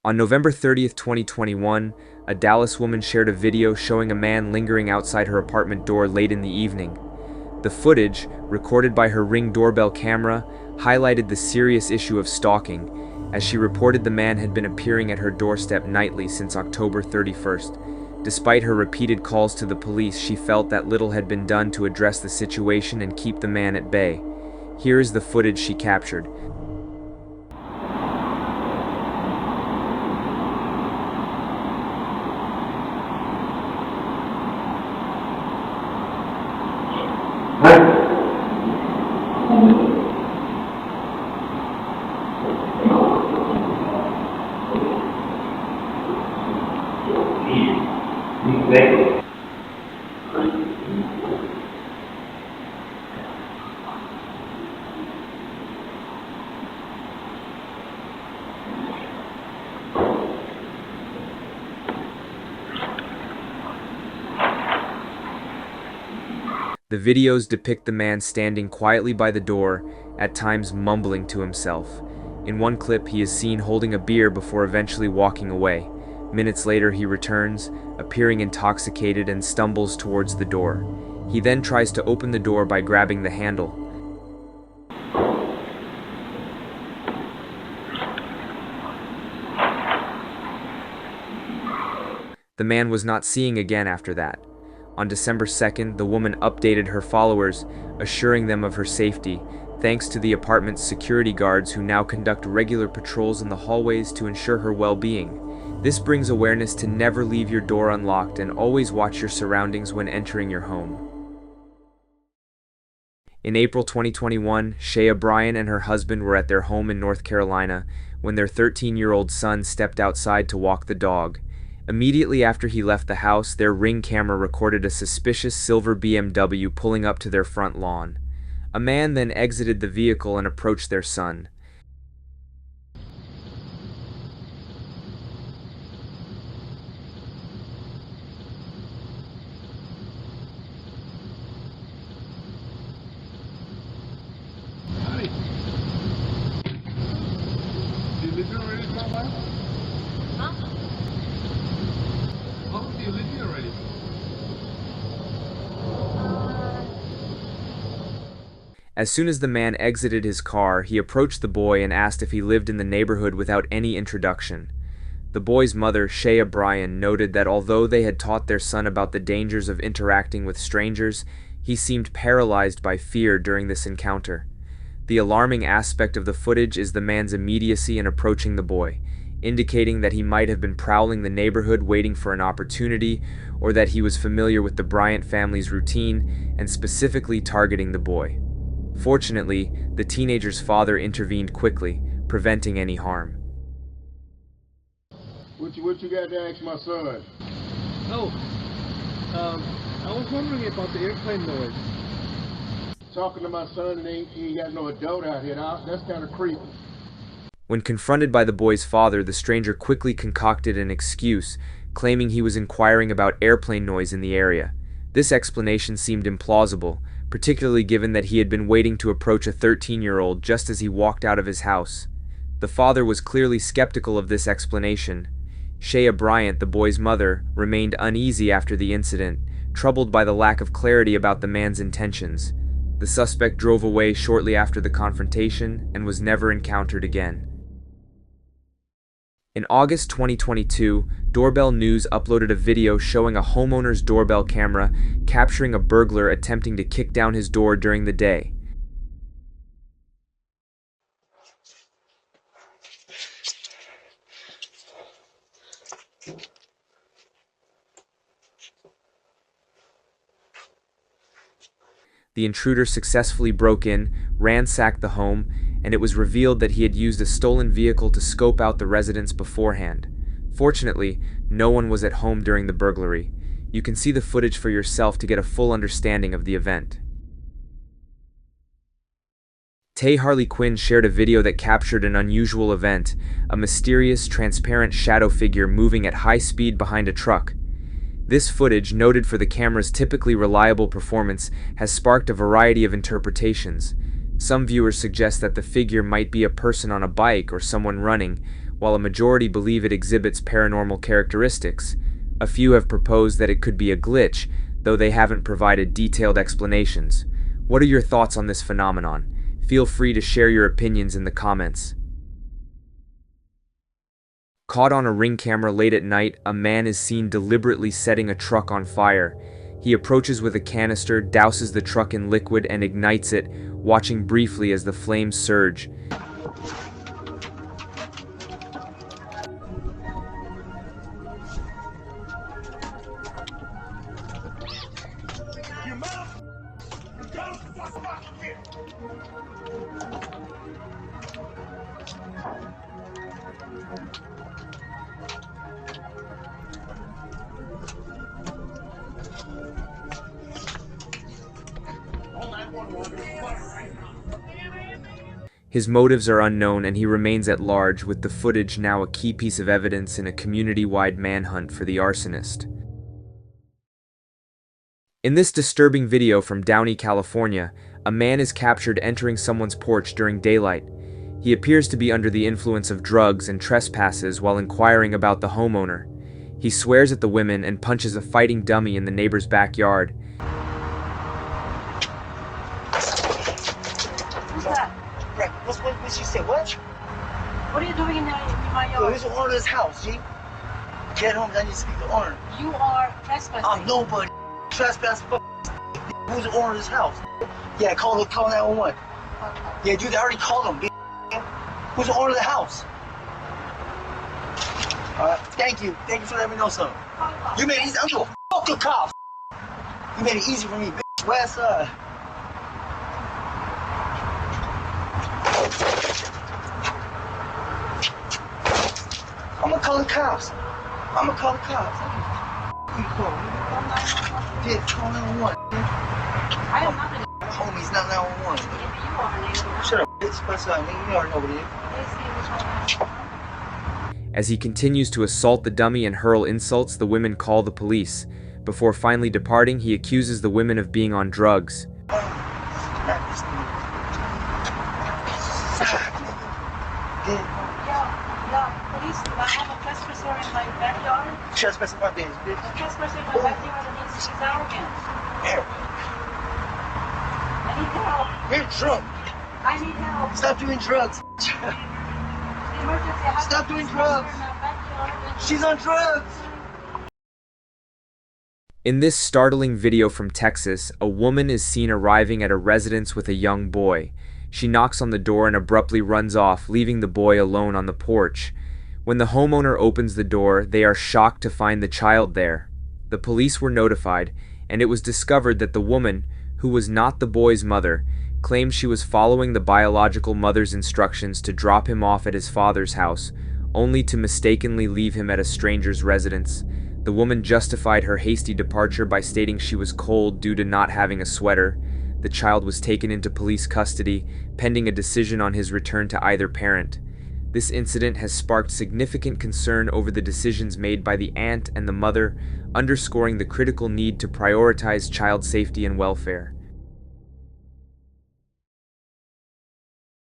On November 30th, 2021, a Dallas woman shared a video showing a man lingering outside her apartment door late in the evening. The footage, recorded by her Ring doorbell camera, highlighted the serious issue of stalking, as she reported the man had been appearing at her doorstep nightly since October 31st. Despite her repeated calls to the police, she felt that little had been done to address the situation and keep the man at bay. Here is the footage she captured. The videos depict the man standing quietly by the door, at times mumbling to himself. In one clip, he is seen holding a beer before eventually walking away. Minutes later, he returns, appearing intoxicated, and stumbles towards the door. He then tries to open the door by grabbing the handle. The man was not seen again after that. On December 2nd, the woman updated her followers, assuring them of her safety, thanks to the apartment's security guards who now conduct regular patrols in the hallways to ensure her well-being. This brings awareness to never leave your door unlocked and always watch your surroundings when entering your home. In April 2021, Shea Bryan and her husband were at their home in North Carolina when their 13-year-old son stepped outside to walk the dog. Immediately after he left the house, their Ring camera recorded a suspicious silver BMW pulling up to their front lawn. A man then exited the vehicle and approached their son. Honey, you live here already, Papa? Huh? How long do you live here already? As soon as the man exited his car, he approached the boy and asked if he lived in the neighborhood without any introduction. The boy's mother, Shea Bryan, noted that although they had taught their son about the dangers of interacting with strangers, he seemed paralyzed by fear during this encounter. The alarming aspect of the footage is the man's immediacy in approaching the boy, indicating that he might have been prowling the neighborhood waiting for an opportunity, or that he was familiar with the Bryant family's routine and specifically targeting the boy. Fortunately, the teenager's father intervened quickly, preventing any harm. What you got to ask my son? Oh, I was wondering about the airplane noise. Talking to my son and he ain't got no adult out here. That's kind of creepy. When confronted by the boy's father, the stranger quickly concocted an excuse, claiming he was inquiring about airplane noise in the area. This explanation seemed implausible, particularly given that he had been waiting to approach a 13-year-old just as he walked out of his house. The father was clearly skeptical of this explanation. Shea Bryant, the boy's mother, remained uneasy after the incident, troubled by the lack of clarity about the man's intentions. The suspect drove away shortly after the confrontation and was never encountered again. In August 2022, Doorbell News uploaded a video showing a homeowner's doorbell camera capturing a burglar attempting to kick down his door during the day. The intruder successfully broke in, ransacked the home, and it was revealed that he had used a stolen vehicle to scope out the residence beforehand. Fortunately, no one was at home during the burglary. You can see the footage for yourself to get a full understanding of the event. Tay Harley Quinn shared a video that captured an unusual event, a mysterious, transparent shadow figure moving at high speed behind a truck. This footage, noted for the camera's typically reliable performance, has sparked a variety of interpretations. Some viewers suggest that the figure might be a person on a bike or someone running, while a majority believe it exhibits paranormal characteristics. A few have proposed that it could be a glitch, though they haven't provided detailed explanations. What are your thoughts on this phenomenon? Feel free to share your opinions in the comments. Caught on a Ring camera late at night, a man is seen deliberately setting a truck on fire. He approaches with a canister, douses the truck in liquid, and ignites it, watching briefly as the flames surge. His motives are unknown, and he remains at large, with the footage now a key piece of evidence in a community-wide manhunt for the arsonist. In this disturbing video from Downey, California, a man is captured entering someone's porch during daylight. He appears to be under the influence of drugs and trespasses while inquiring about the homeowner. He swears at the women and punches a fighting dummy in the neighbor's backyard. What she said? What? What are you doing in my Yo, yard? who's the owner of this house, G? Get home, I need to speak to the owner. You are trespassing. I'm nobody. Trespass, who's the owner of this house? Yeah, call 911. Yeah, dude, I already called him, Who's the owner of the house? Thank you. Thank you for letting me know something. You made it easy. I'm gonna fuck your cops. You made it easy for me, bitch. West side. I'm gonna call the cops. I'm gonna call the cops. You call. Yeah, call 911. I am not gonna. Homies, not 911. You are an alien. Shut up, bitch. West side, nigga. You already know what it is. As he continues to assault the dummy and hurl insults, the women call the police. Before finally departing, he accuses the women of being on drugs. Police, I have a trespasser in my backyard. Trespassing my days, bitch. A trespasser in my backyard and she's arrogant. Here. I need help. You're drunk. I need help. Stop doing drugs. Emergency. I have Stop a doing trespasser drugs. in my backyard and She's on drugs. In this startling video from Texas, a woman is seen arriving at a residence with a young boy. She knocks on the door and abruptly runs off, leaving the boy alone on the porch. When the homeowner opens the door, they are shocked to find the child there. The police were notified, and it was discovered that the woman, who was not the boy's mother, claimed she was following the biological mother's instructions to drop him off at his father's house, only to mistakenly leave him at a stranger's residence. The woman justified her hasty departure by stating she was cold due to not having a sweater. The child was taken into police custody, pending a decision on his return to either parent. This incident has sparked significant concern over the decisions made by the aunt and the mother, underscoring the critical need to prioritize child safety and welfare.